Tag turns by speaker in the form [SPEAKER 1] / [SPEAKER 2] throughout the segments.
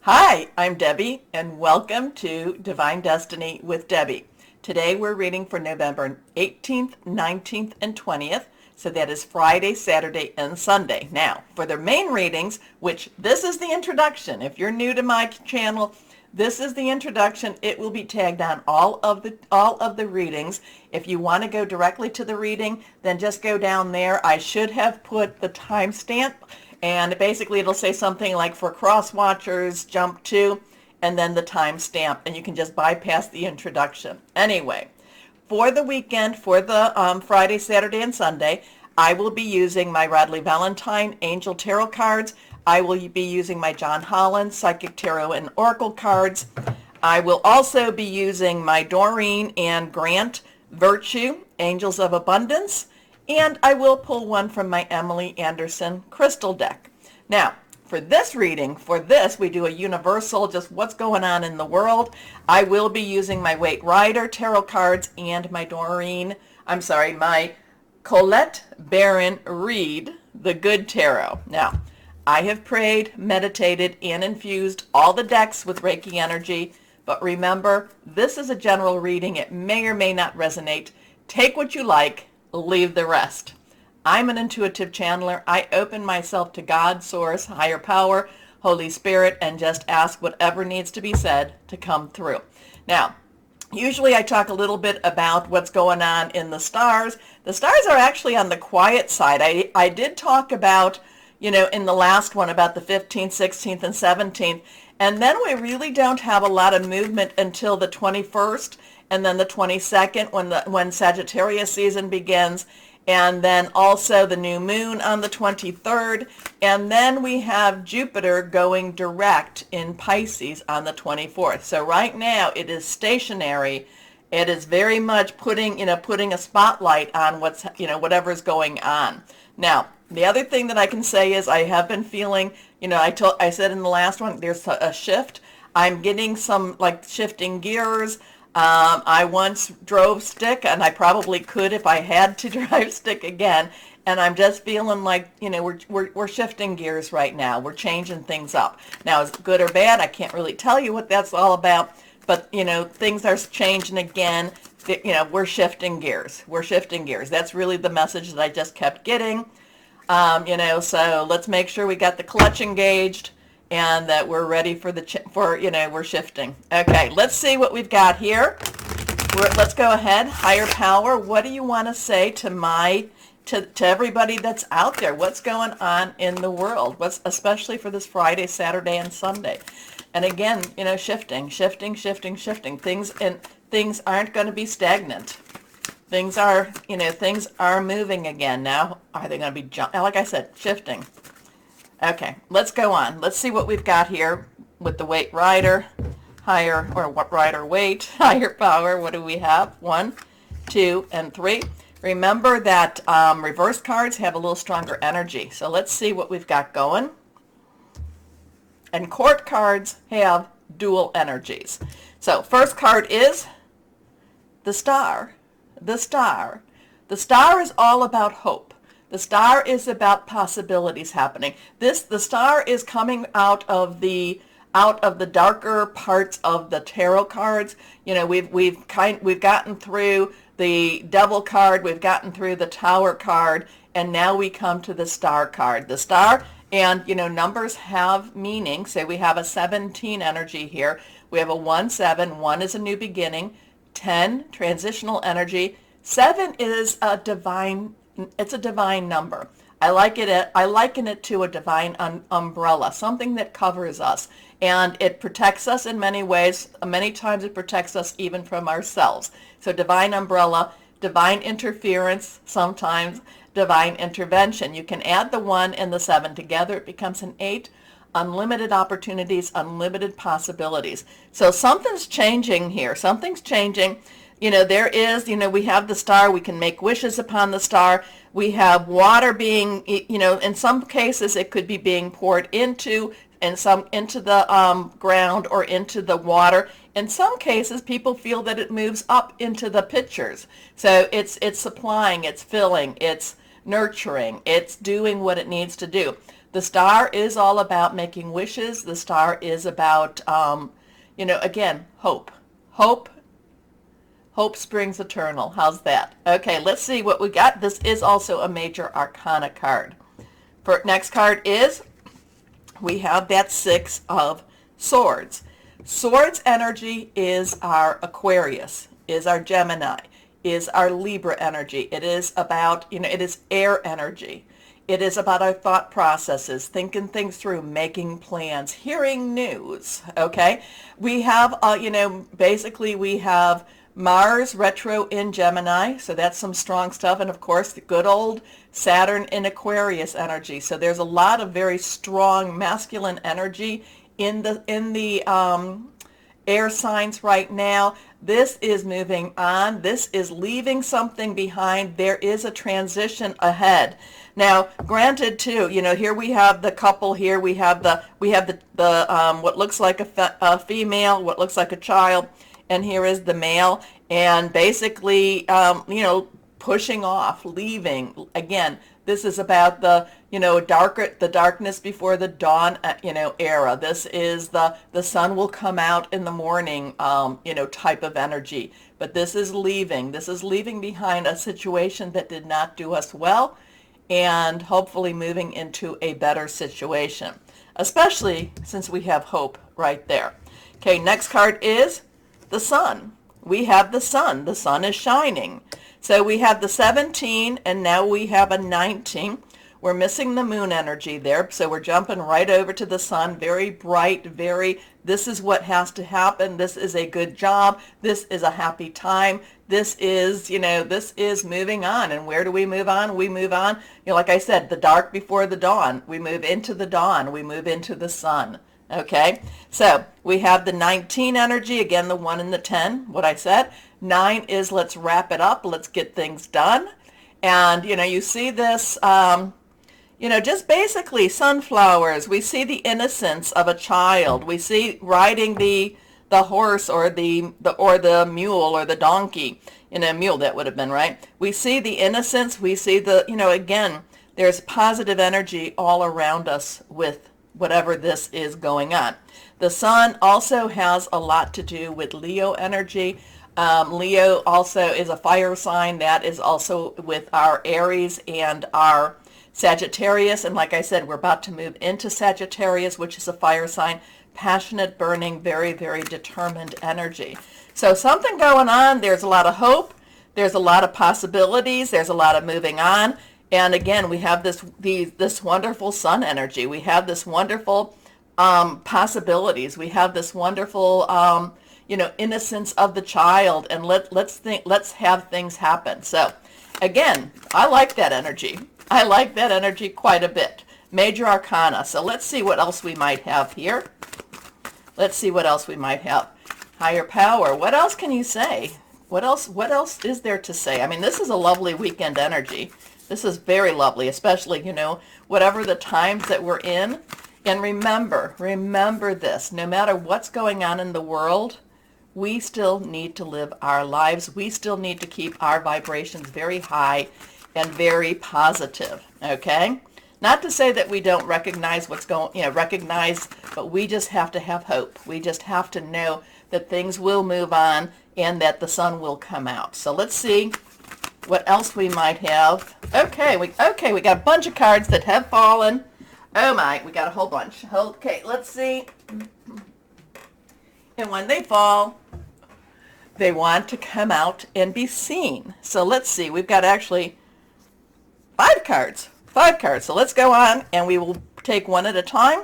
[SPEAKER 1] Hi, I'm Debbie, and welcome to Divine Destiny with Debbie. Today we're reading for November 18th, 19th, and 20th, so that is Friday, Saturday, and Sunday. Now, for the main readings, which this is the introduction. If you're new to my channel, this is the introduction. It will be tagged on all of the readings. If you want to go directly to the reading, then just go down there. I should have put the timestamp, and basically it'll say something like for Crosswatchers, jump to, and then the timestamp, and you can just bypass the introduction. Anyway, for the weekend, for the Friday, Saturday, and Sunday, I will be using my Radley Valentine Angel Tarot cards. I will be using my John Holland Psychic Tarot and Oracle cards. I will also be using my Doreen and Grant Virtue Angels of Abundance. And I will pull one from my Emily Anderson crystal deck. Now, for this reading, we do a universal, just what's going on in the world. I will be using my Waite Rider tarot cards and my my Colette Baron Reed, the Good Tarot. Now, I have prayed, meditated, and infused all the decks with Reiki energy, but remember, this is a general reading. It may or may not resonate. Take what you like, leave the rest. I'm an intuitive channeler. I open myself to God, Source, Higher Power, Holy Spirit, and just ask whatever needs to be said to come through. Now, usually I talk a little bit about what's going on in the stars. The stars are actually on the quiet side. I did talk about, in the last one about the 15th, 16th, and 17th, and then we really don't have a lot of movement until the 21st, and then the 22nd when Sagittarius season begins, and then also the new moon on the 23rd, and then we have Jupiter going direct in Pisces on the 24th. So right now it is stationary. It is very much putting a spotlight on whatever's going on. Now, the other thing that I can say is I have been feeling, I said in the last one, there's a shift. I'm getting some shifting gears. I once drove stick, and I probably could if I had to drive stick again. And I'm just feeling like, we're shifting gears right now. We're changing things up. Now, is it good or bad? I can't really tell you what that's all about. But, things are changing again. We're shifting gears. We're shifting gears. That's really the message that I just kept getting. So let's make sure we got the clutch engaged and that we're ready for we're shifting. Okay, let's see what we've got here. Let's go ahead. Higher Power, what do you want to say to everybody that's out there? What's going on in the world? Especially for this Friday, Saturday, and Sunday? And again, shifting. Things aren't going to be stagnant. Things are moving again. Now, are they going to be like I said, shifting? Okay, let's go on. Let's see what we've got here with the Waite Rider, Rider Waite, Higher Power. What do we have? 1, 2, and 3. Remember that reverse cards have a little stronger energy. So let's see what we've got going. And court cards have dual energies. So first card is the Star. The Star. The Star is all about hope. The Star is about possibilities happening. The Star is coming out of the darker parts of the tarot cards. We've gotten through the Devil card, we've gotten through the Tower card, and now we come to the Star card. The Star, and numbers have meaning. Say we have a 17 energy here. We have a 1, 7. 1 is a new beginning. 10, transitional energy. 7 is a divine. It's a divine number. I liken it to a divine umbrella, something that covers us, and it protects us in many ways. Many times it protects us even from ourselves. So divine umbrella, divine interference, sometimes divine intervention. You can add the 1 and the 7 together. It becomes an 8. Unlimited opportunities, unlimited possibilities. So something's changing here. Something's changing. There is, we have the Star. We can make wishes upon the Star. We have water being, in some cases it could be being poured into the ground or into the water. In some cases, people feel that it moves up into the pitchers. So it's supplying, it's filling, it's nurturing, it's doing what it needs to do. The star is all about making wishes. The star is about, again, hope. Hope springs eternal. How's that? Okay, let's see what we got. This is also a major arcana card. For next card is, we have that Six of Swords. Swords energy is our Aquarius, is our Gemini, is our Libra energy. It is about, it is air energy. It is about our thought processes, thinking things through, making plans, hearing news, okay? We have, basically we have Mars retro in Gemini, so that's some strong stuff. And of course, the good old Saturn in Aquarius energy. So there's a lot of very strong masculine energy in the air signs right now. This is moving on. This is leaving something behind. There is a transition ahead. Now, granted, too, here we have the couple. Here we have the what looks like a female, what looks like a child, and here is the male. And basically, pushing off, leaving. Again, this is about the darkness before the dawn, era. This is the sun will come out in the morning, type of energy. But this is leaving. This is leaving behind a situation that did not do us well, and hopefully moving into a better situation, especially since we have hope right there. Okay, next card is the sun. We have the sun. The sun is shining. So we have the 17, and now we have a 19. We're missing the moon energy there, so we're jumping right over to the sun. Very bright, this is what has to happen. This is a good job. This is a happy time. This is, this is moving on. And where do we move on? We move on, like I said, the dark before the dawn. We move into the dawn. We move into the sun. Okay, so we have the 19 energy, again, the 1 and the 10, what I said. 9 is let's wrap it up, let's get things done. And, you see this, just basically sunflowers. We see the innocence of a child. We see riding the horse or the mule or the donkey. Mule, that would have been, right? We see the innocence. We see the, again, there's positive energy all around us with whatever this is going on. The sun also has a lot to do with Leo energy. Leo also is a fire sign. That is also with our Aries and our Sagittarius. And like I said, we're about to move into Sagittarius, which is a fire sign. Passionate, burning, very, very determined energy. So something going on. There's a lot of hope. There's a lot of possibilities. There's a lot of moving on. And again, we have this wonderful sun energy. We have this wonderful possibilities. We have this wonderful, innocence of the child. And let's have things happen. So again, I like that energy. I like that energy quite a bit. Major arcana. So let's see what else we might have here. Let's see what else we might have. Higher power. What else can you say? What else is there to say? I mean, this is a lovely weekend energy. This is very lovely, especially, whatever the times that we're in. And remember this, no matter what's going on in the world, we still need to live our lives. We still need to keep our vibrations very high and very positive, okay? Not to say that we don't recognize what's going, but we just have to have hope. We just have to know that things will move on and that the sun will come out. So let's see what else we might have. Okay, we got a bunch of cards that have fallen. Oh my, we got a whole bunch. Okay, let's see. And when they fall, they want to come out and be seen. So let's see. We've got actually 5 cards. 5 cards. So let's go on and we will take one at a time.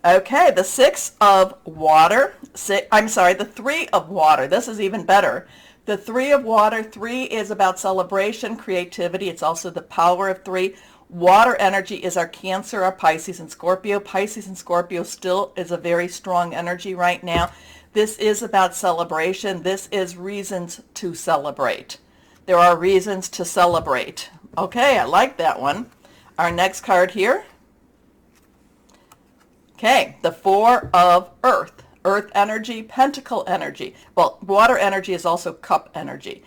[SPEAKER 1] Okay, the 6 of water. The 3 of water. This is even better. The 3 of water, 3 is about celebration, creativity. It's also the power of 3. Water energy is our Cancer, our Pisces, and Scorpio. Pisces and Scorpio still is a very strong energy right now. This is about celebration. This is reasons to celebrate. There are reasons to celebrate. Okay, I like that one. Our next card here. Okay, the 4 of earth. Earth energy, pentacle energy. Well, water energy is also cup energy.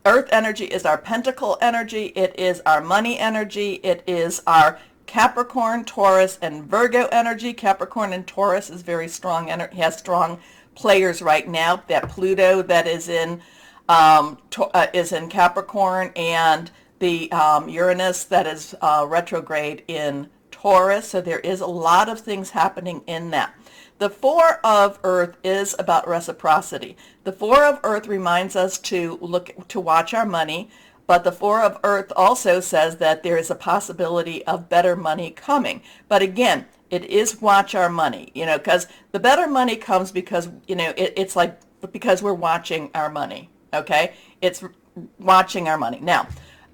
[SPEAKER 1] Earth energy is our pentacle energy. It is our money energy. It is our Capricorn, Taurus, and Virgo energy. Capricorn and Taurus is very strong, has strong players right now. That Pluto that is in Capricorn, and the Uranus that is retrograde in Taurus. So there is a lot of things happening in that. The Four of Earth is about reciprocity. The Four of Earth reminds us to watch our money, but the Four of Earth also says that there is a possibility of better money coming. But again, it is watch our money, because the better money comes because, it's like because we're watching our money, okay? It's watching our money. Now,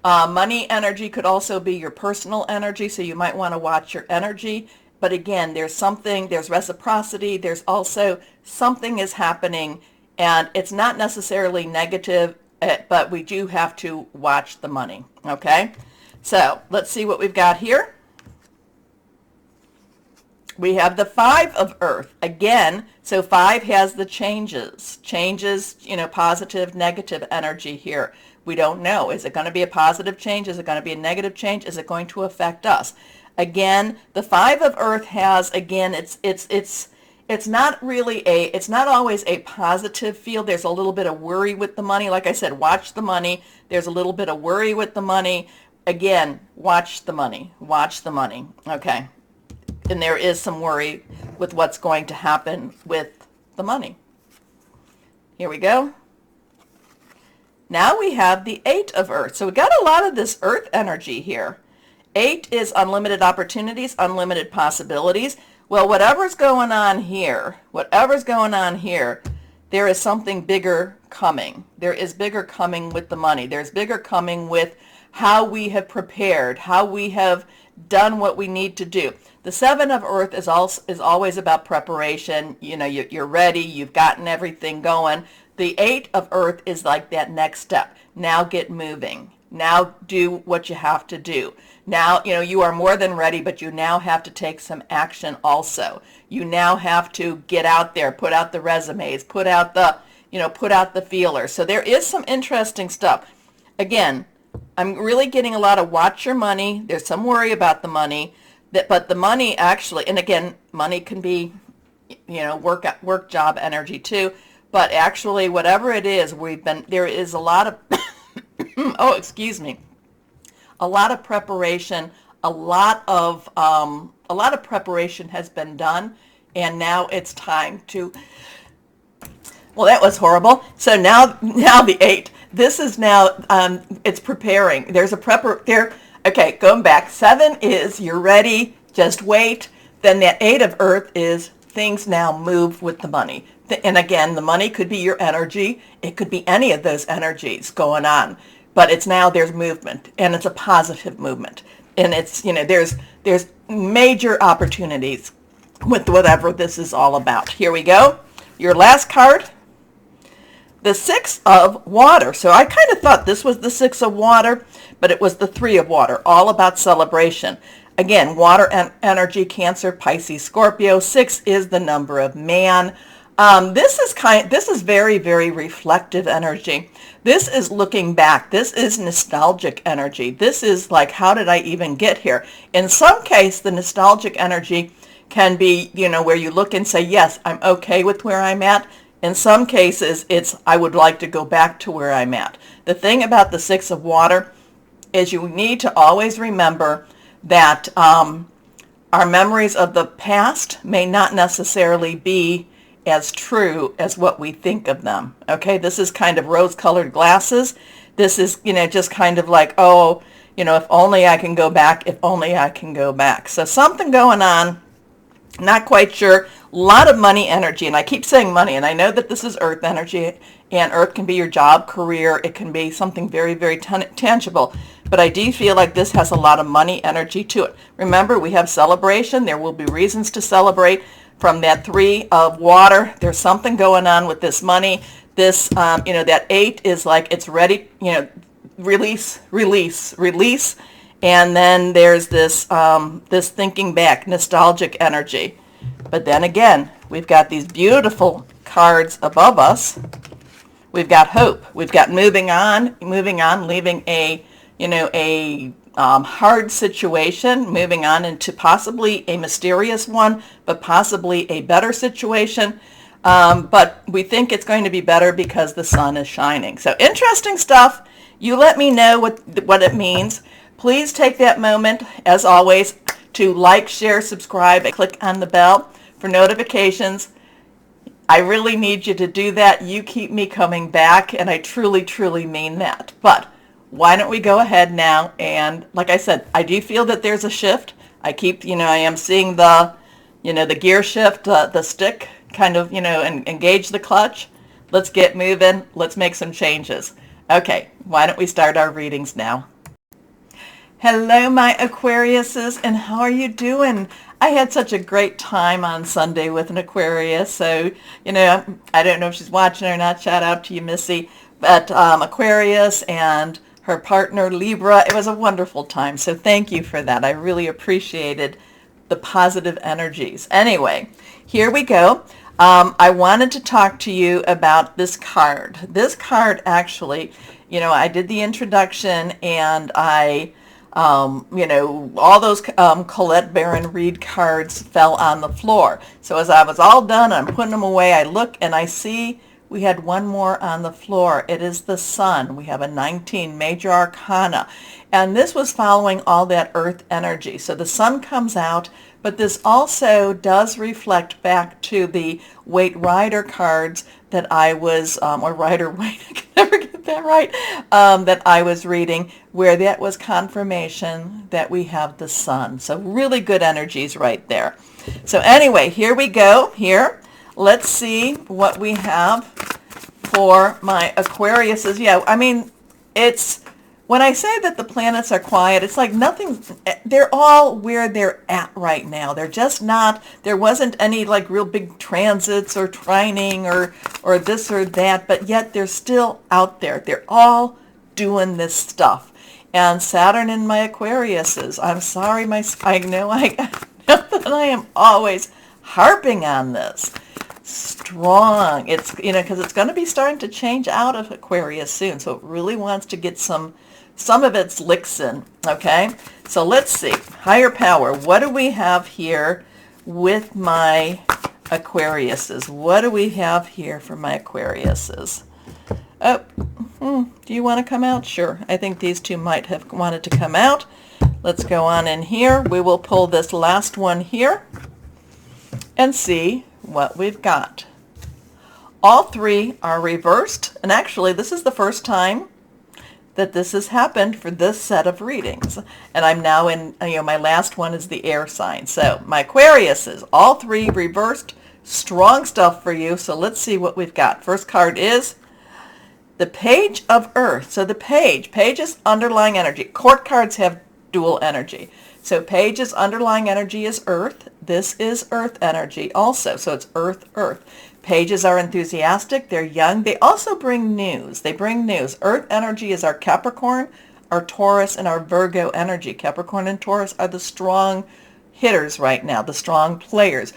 [SPEAKER 1] money energy could also be your personal energy, so you might want to watch your energy. But again, there's reciprocity, there's also something is happening, and it's not necessarily negative, but we do have to watch the money, okay? So let's see what we've got here. We have the Five of Earth. Again, so 5 has the changes, positive, negative energy here. We don't know. Is it going to be a positive change? Is it going to be a negative change? Is it going to affect us? Again, the Five of Earth has, again, it's not always a positive feel. There's a little bit of worry with the money. Like I said, watch the money. There's a little bit of worry with the money. Again, watch the money. Watch the money. Okay. And there is some worry with what's going to happen with the money. Here we go. Now we have the Eight of Earth. So we got a lot of this Earth energy here. 8 is unlimited opportunities, unlimited possibilities. Well, whatever's going on here, there is something bigger coming. There is bigger coming with the money. There's bigger coming with how we have prepared, how we have done what we need to do. The Seven of Earth is always about preparation. You're ready. You've gotten everything going. The Eight of Earth is like that next step. Now get moving. Now do what you have to do. Now, you are more than ready, but you now have to take some action also. You now have to get out there, put out the resumes, put out the feelers. So there is some interesting stuff. Again, I'm really getting a lot of watch your money. There's some worry about the money, but the money actually, and again, money can be, work job energy too. But actually, whatever it is, there is a lot of, oh, excuse me, a lot of preparation, a lot of preparation has been done, and now it's time to, well, that was horrible. So now the 8, this is now, it's preparing. There's a there. Okay, going back. 7 is you're ready, just wait. Then that 8 of Earth is things now move with the money. And again, the money could be your energy. It could be any of those energies going on. But it's now there's movement, and it's a positive movement. And it's, there's major opportunities with whatever this is all about. Here we go. Your last card, the 6 of Water. So I kind of thought this was the 6 of Water, but it was the 3 of Water, all about celebration. Again, water energy, Cancer, Pisces, Scorpio. 6 is the number of man. This is very, very reflective energy. This is looking back. This is nostalgic energy. This is like, how did I even get here? In some case, the nostalgic energy can be, where you look and say, yes, I'm okay with where I'm at. In some cases, it's, I would like to go back to where I'm at. The thing about the 6 of Water is you need to always remember that our memories of the past may not necessarily be as true as what we think of them. Okay, this is kind of rose-colored glasses. This is, just kind of like, oh, if only I can go back, if only I can go back. So something going on, not quite sure. A lot of money energy, and I keep saying money, and I know that this is Earth energy, and Earth can be your job, career. It can be something very, very tangible. But I do feel like this has a lot of money energy to it. Remember, we have celebration. There will be reasons to celebrate. From that 3 of Water, there's something going on with this money. This, that 8 is like it's ready, release. And then there's this, this thinking back, nostalgic energy. But then again, we've got these beautiful cards above us We've got hope. We've got moving on, leaving a, hard situation, moving on into possibly a mysterious one, but possibly a better situation. But we think it's going to be better because the sun is shining. So interesting stuff. You let me know what it means. Please take that moment, as always, to like, share, subscribe, and click on the bell for notifications. I really need you to do that. You keep me coming back, and I truly, truly mean that. But why don't we go ahead now, and like I said, I do feel that there's a shift. I am seeing the gear shift, the stick kind of, and engage the clutch. Let's get moving. Let's make some changes. Okay, why don't we start our readings now? Hello, my Aquariuses, and how are you doing? I had such a great time on Sunday with an Aquarius, so, I don't know if she's watching or not. Shout out to you, Missy. But Aquarius and her partner, Libra, it was a wonderful time, so thank you for that. I really appreciated the positive energies. Anyway, here we go. I wanted to talk to you about this card. This card actually, I did the introduction and I, all those Colette Baron Reed cards fell on the floor. So as I was all done, I'm putting them away, I look and I see we had one more on the floor. It is the Sun. We have a 19 Major Arcana. And this was following all that Earth energy. So the Sun comes out, but this also does reflect back to the Waite Rider cards that I was, or Rider Waite, I can never get that right, that I was reading, where that was confirmation that we have the Sun. So really good energies right there. So anyway, here we go. Let's see what we have for my Aquariuses. Yeah, I mean, when I say that the planets are quiet, it's like nothing, they're all where they're at right now. They're just not, there wasn't any like real big transits or trining or this or that, but yet they're still out there. They're all doing this stuff. And Saturn in my Aquariuses, I'm sorry, I know that I am always harping on this. Strong. It's, because it's going to be starting to change out of Aquarius soon. So it really wants to get some of its licks in. Okay. So let's see. Higher power. What do we have here with my Aquariuses? What do we have here for my Aquariuses? Oh, do you want to come out? Sure. I think these two might have wanted to come out. Let's go on in here. We will pull this last one here and see what we've got. All three are reversed, and actually this is the first time that this has happened for this set of readings. And I'm now in, my last one is the air sign. So my Aquariuses, all three reversed, strong stuff for you. So let's see what we've got. First card is the Page of Earth. So the page is underlying energy. Court cards have dual energy. So Page's underlying energy is Earth. This is Earth energy also. So it's Earth. Pages are enthusiastic. They're young. They also bring news. Earth energy is our Capricorn, our Taurus, and our Virgo energy. Capricorn and Taurus are the strong hitters right now, the strong players.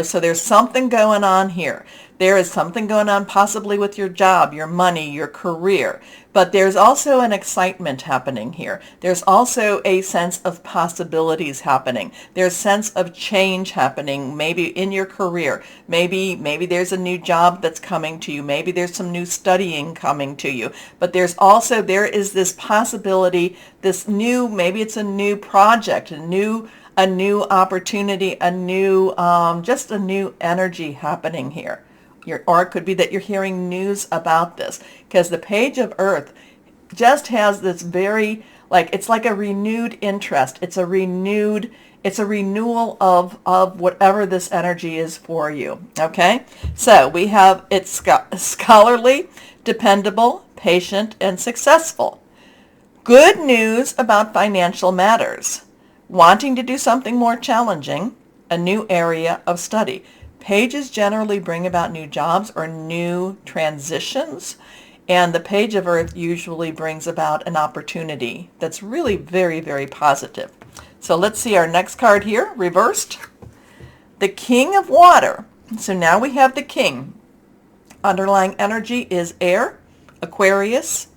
[SPEAKER 1] So there's something going on here. There is something going on possibly with your job, your money, your career. But there's also an excitement happening here. There's also a sense of possibilities happening. There's a sense of change happening, maybe in your career. Maybe there's a new job that's coming to you. Maybe there's some new studying coming to you. But there is this possibility, maybe it's a new project, a new opportunity, just a new energy happening here. Or it could be that you're hearing news about this, because the Page of Earth just has this very, it's like a renewed interest. It's a renewal of whatever this energy is for you. Okay? So we have it's scholarly, dependable, patient, and successful. Good news about financial matters. Wanting to do something more challenging, a new area of study. Pages generally bring about new jobs or new transitions, and the Page of Earth usually brings about an opportunity that's really very, very positive. So let's see our next card here, reversed. The King of Water. So now we have the King. underlying energy is air, Aquarius,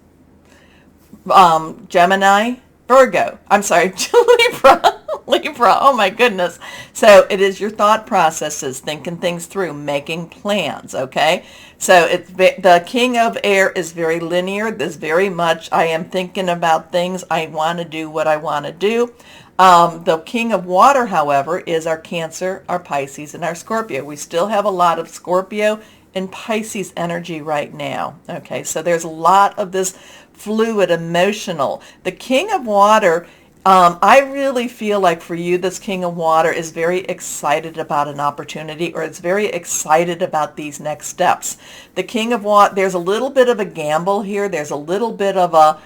[SPEAKER 1] Gemini, Virgo. I'm sorry, Libra. Libra, oh my goodness. So it is your thought processes, thinking things through, making plans, okay? So the king of air is very linear. This very much, I am thinking about things. I want to do what I want to do. The king of water, however, is our Cancer, our Pisces, and our Scorpio. We still have a lot of Scorpio and Pisces energy right now. Okay, so there's a lot of this fluid, emotional. The king of water, I really feel like for you, this king of water is very excited about an opportunity, or is very excited about these next steps. The king of water, there's a little bit of a gamble here. There's a little bit of a,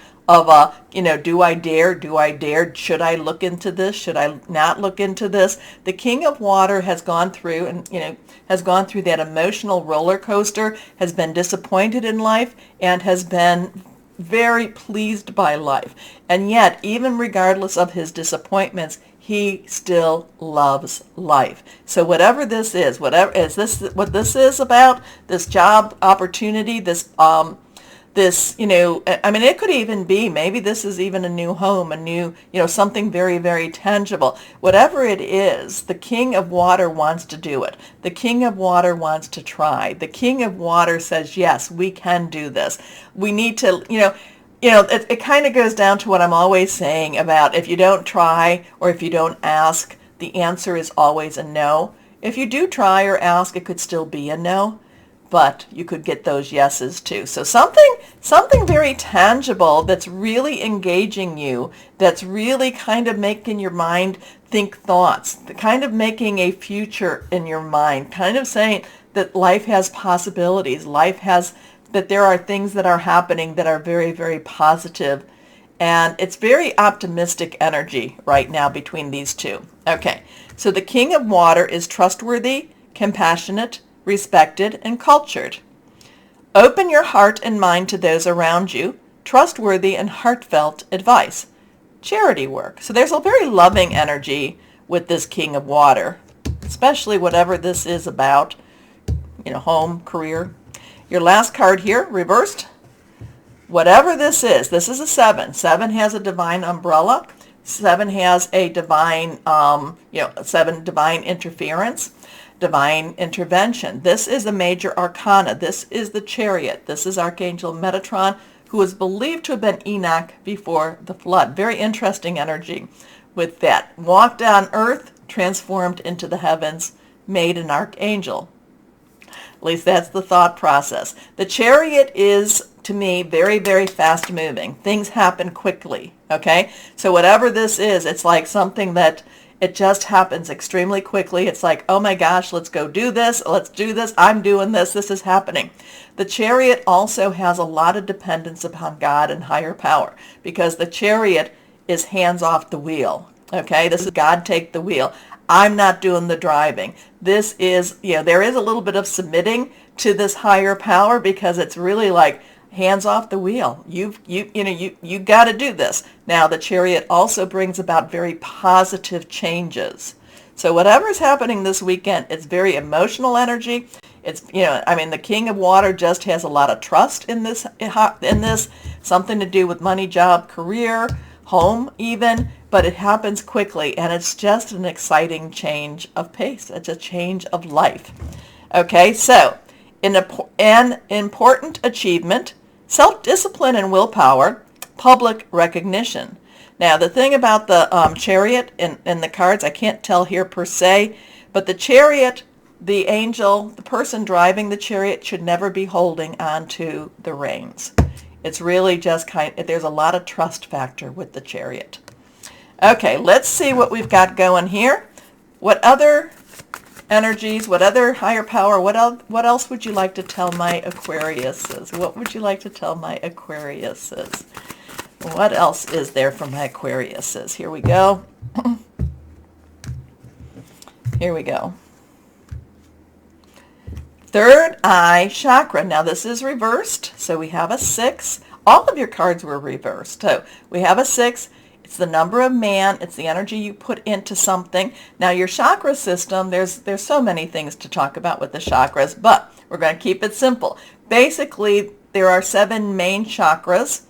[SPEAKER 1] do I dare? Do I dare? Should I look into this? Should I not look into this? The king of water has gone through and, has gone through that emotional roller coaster, has been disappointed in life, and has been very pleased by life. And yet, even regardless of his disappointments, he still loves life. So whatever this is, what this is about, this job opportunity, this, it could even be, maybe this is even a new home, a new, something very, very tangible. Whatever it is, the king of water wants to do it. The king of water wants to try. The king of water says, yes, we can do this. We need to, it kind of goes down to what I'm always saying about if you don't try or if you don't ask, the answer is always a no. If you do try or ask, it could still be a no, but you could get those yeses too. So something very tangible that's really engaging you, that's really kind of making your mind think thoughts, kind of making a future in your mind, kind of saying that life has possibilities, that there are things that are happening that are very, very positive. And it's very optimistic energy right now between these two. Okay, so the king of water is trustworthy, compassionate, respected, and cultured. Open your heart and mind to those around you. Trustworthy and heartfelt advice. Charity work. So there's a very loving energy with this king of water, especially whatever this is about, home, career. Your last card here, reversed. Whatever this is a 7. 7 has a divine umbrella. 7 has a divine, 7 divine interference, divine intervention. This is a major arcana. This is the Chariot. This is Archangel Metatron, who is believed to have been Enoch before the flood. Very interesting energy with that. Walked on earth, transformed into the heavens, made an archangel. At least that's the thought process. The Chariot is, to me, very, very fast moving. Things happen quickly, okay? So whatever this is, it's like something that it just happens extremely quickly. It's like, oh my gosh, let's go do this. Let's do this. I'm doing this. This is happening. The Chariot also has a lot of dependence upon God and higher power, because the Chariot is hands off the wheel, okay? This is God take the wheel. I'm not doing the driving. This is, there is a little bit of submitting to this higher power, because it's really like hands off the wheel. You got to do this. Now, the Chariot also brings about very positive changes. So whatever is happening this weekend, it's very emotional energy. It's, the king of water just has a lot of trust in this, something to do with money, job, career, home even, but it happens quickly, and it's just an exciting change of pace. It's a change of life. Okay, so an important achievement, self-discipline and willpower, public recognition. Now, the thing about the Chariot in the cards, I can't tell here per se, but the Chariot, the angel, the person driving the Chariot should never be holding onto the reins. It's really just there's a lot of trust factor with the Chariot. Okay, let's see what we've got going here. What other energies, what other higher power, what else would you like to tell my Aquariuses? What would you like to tell my Aquariuses? What else is there for my Aquariuses? Here we go. Here we go. Third eye chakra. Now this is reversed, so we have a 6. All of your cards were reversed. So we have a 6. It's the number of man. It's the energy you put into something. Now, your chakra system, there's so many things to talk about with the chakras, but we're going to keep it simple. Basically, there are 7 main chakras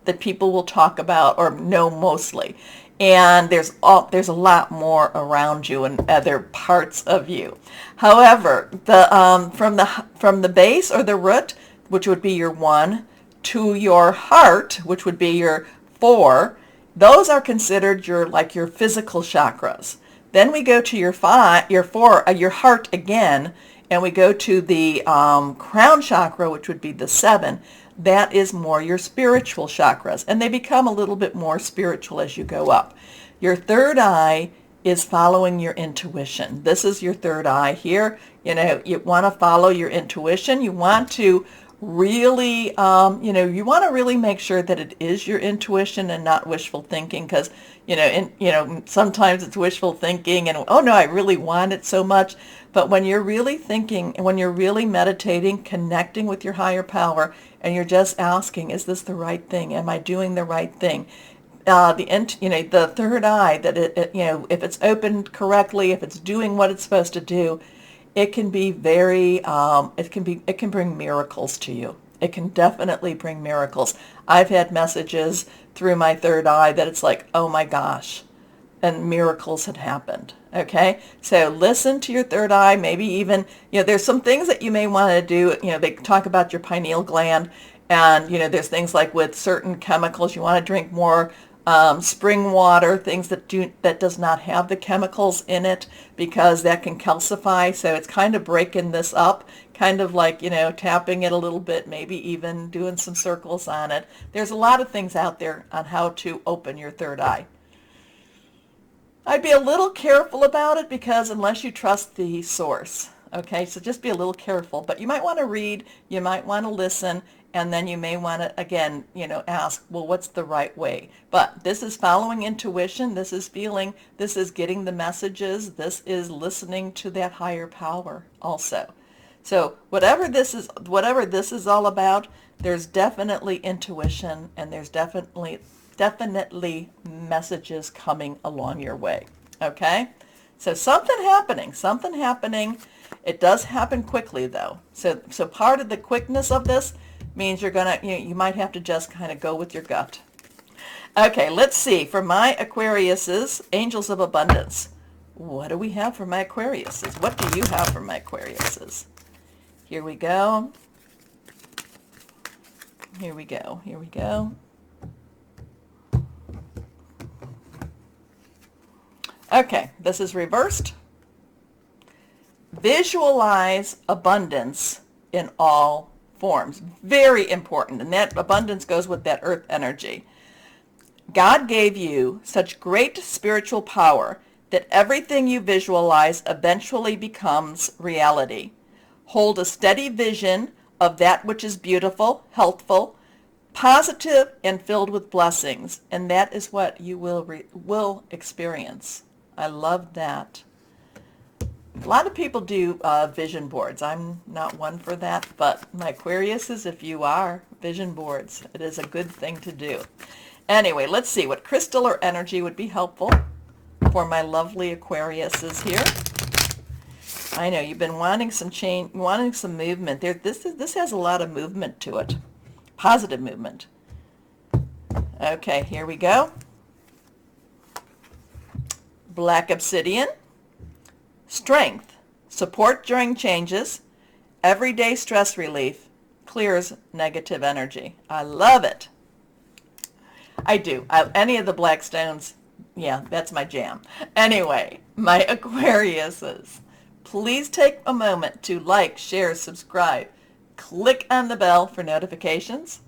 [SPEAKER 1] that people will talk about or know mostly. And there's a lot more around you and other parts of you. However, from the base or the root, which would be your 1, to your heart, which would be your 4, those are considered your physical chakras. Then we go to your 5, your 4, your heart again, and we go to the crown chakra, which would be the 7. That is more your spiritual chakras, and they become a little bit more spiritual as you go up. Your third eye is following your intuition. This is your third eye here. You want to follow your intuition. You want to really, you want to really make sure that it is your intuition and not wishful thinking, because, sometimes it's wishful thinking and, oh no, I really want it so much. But when you're really thinking, when you're really meditating, connecting with your higher power, and you're just asking, is this the right thing? Am I doing the right thing? The third eye, that if it's opened correctly, if it's doing what it's supposed to do, it can be it can bring miracles to you. It can definitely bring miracles. I've had messages through my third eye that it's like, oh my gosh, and miracles had happened. Okay, so listen to your third eye. Maybe even, there's some things that you may want to do. They talk about your pineal gland, and there's things like with certain chemicals, you want to drink more spring water, things that does not have the chemicals in it, because that can calcify. So it's kind of breaking this up, kind of like, tapping it a little bit, maybe even doing some circles on it. There's a lot of things out there on how to open your third eye. I'd be a little careful about it, because unless you trust the source, okay, so just be a little careful. But you might want to read, you might want to listen, and then you may want to, again, ask, well, what's the right way? But this is following intuition. This is feeling. This is getting the messages. This is listening to that higher power also. So whatever this is all about, there's definitely intuition, and there's definitely messages coming along your way. Okay? So something happening. It does happen quickly though. So part of the quickness of this means you might have to just kind of go with your gut. Okay, let's see. For my Aquariuses, Angels of Abundance. What do we have for my Aquariuses? What do you have for my Aquariuses? Here we go. Here we go. Okay, this is reversed. Visualize abundance in all forms. Very important. And that abundance goes with that earth energy. God gave you such great spiritual power that everything you visualize eventually becomes reality. Hold a steady vision of that which is beautiful, healthful, positive, and filled with blessings. And that is what you will experience. I love that. A lot of people do vision boards. I'm not one for that, but my Aquariuses, if you are, vision boards, it is a good thing to do. Anyway, let's see what crystal or energy would be helpful for my lovely Aquariuses here. I know you've been wanting some change, wanting some movement. This has a lot of movement to it, positive movement. Okay, here we go. Black obsidian, strength, support during changes, everyday stress relief, clears negative energy. I love it. I do. Any of the black stones, yeah, that's my jam. Anyway, my Aquariuses, please take a moment to like, share, subscribe. Click on the bell for notifications.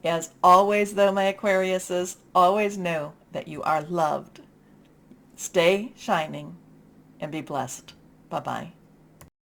[SPEAKER 1] As always, though, my Aquariuses, always know that you are loved. Stay shining and be blessed. Bye-bye.